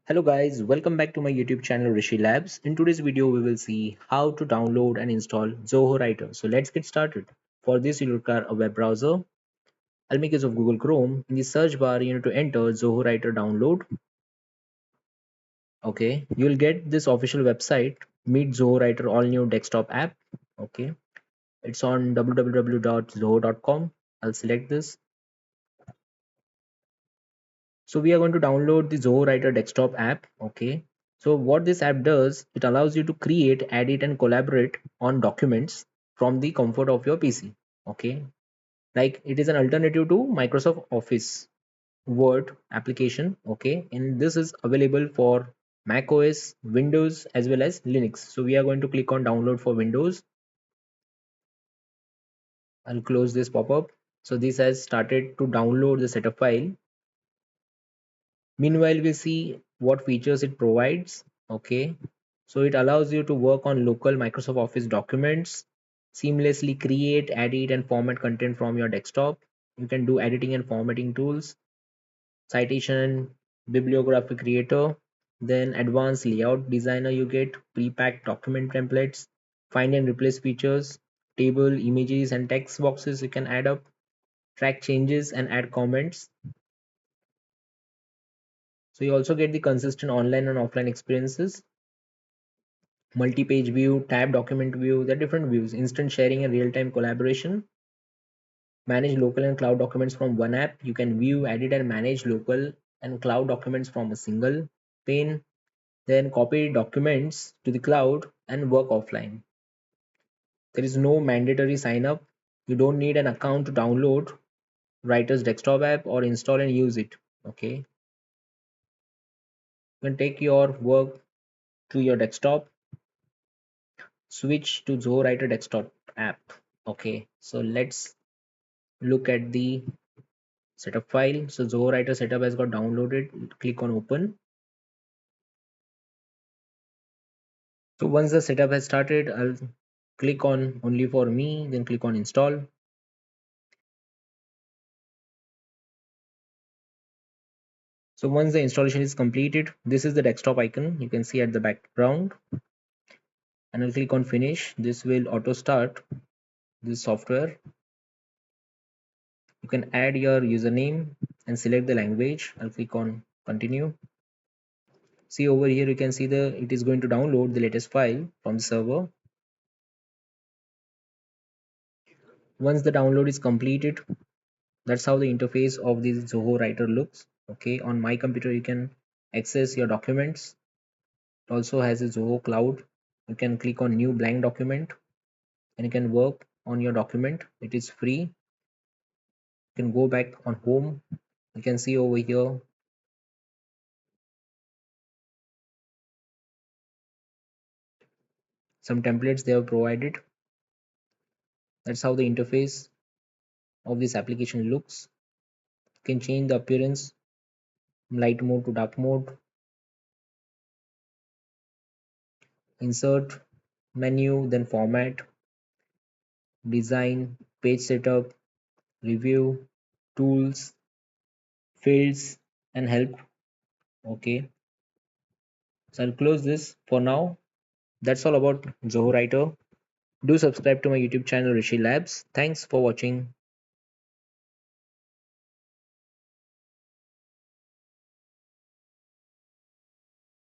Hello guys, welcome back to my YouTube channel Rishi Labs. In today's video, we will see how to download and install Zoho Writer. So let's get started. For this, you'll require a web browser. I'll make use of Google Chrome. In the search bar, you need to enter Zoho Writer download. Okay, you'll get this official website, Meet Zoho Writer all new desktop app. Okay, it's on www.zoho.com. I'll select this. So we are going to download the Zoho Writer desktop app. Okay. So what this app does, it allows you to create, edit and collaborate on documents from the comfort of your PC. Okay. Like it is an alternative to Microsoft Office Word application. Okay. And this is available for Mac OS, Windows as well as Linux. So we are going to click on download for Windows. I'll close this pop-up. So this has started to download the setup file. Meanwhile, we see what features it provides. Okay, so it allows you to work on local Microsoft Office documents, seamlessly create, edit, and format content from your desktop. You can do editing and formatting tools, citation, bibliography creator, then advanced layout designer. You get pre-packed document templates, find and replace features, table, images, and text boxes you can add up, track changes, and add comments. So you also get the consistent online and offline experiences, multi-page view, tab document view, the different views, instant sharing and real-time collaboration, manage local and cloud documents from one app. You can view, edit and manage local and cloud documents from a single pane, then copy documents to the cloud and work offline. There is no mandatory sign up. You don't need an account to download Writer's desktop app or install and use it. Okay. You can take your work to your desktop, switch to Zoho Writer desktop app. Okay, so let's look at the setup file. So Zoho Writer setup has got downloaded. Click on open. So once the setup has started, I'll click on only for me, then click on install. So once the installation is completed, this is the desktop icon you can see at the background, and I'll click on finish. This will auto start this software. You can add your username and select the language. I'll click on continue. See over here, you can see it is going to download the latest file from the server. Once the download is completed, that's how the interface of the Zoho Writer looks. Okay, on my computer you can access your documents. It also has a Zoho Cloud. You can click on new blank document and you can work on your document. It is free. You can go back on home. You can see over here some templates they have provided. That's how the interface of this application looks. You can change the appearance from light mode to dark mode, insert, menu, then format, design, page setup, review, tools, fields, and help. Okay, so I'll close this for now. That's all about Zoho Writer. Do subscribe to my YouTube channel Rishi Labs. Thanks for watching.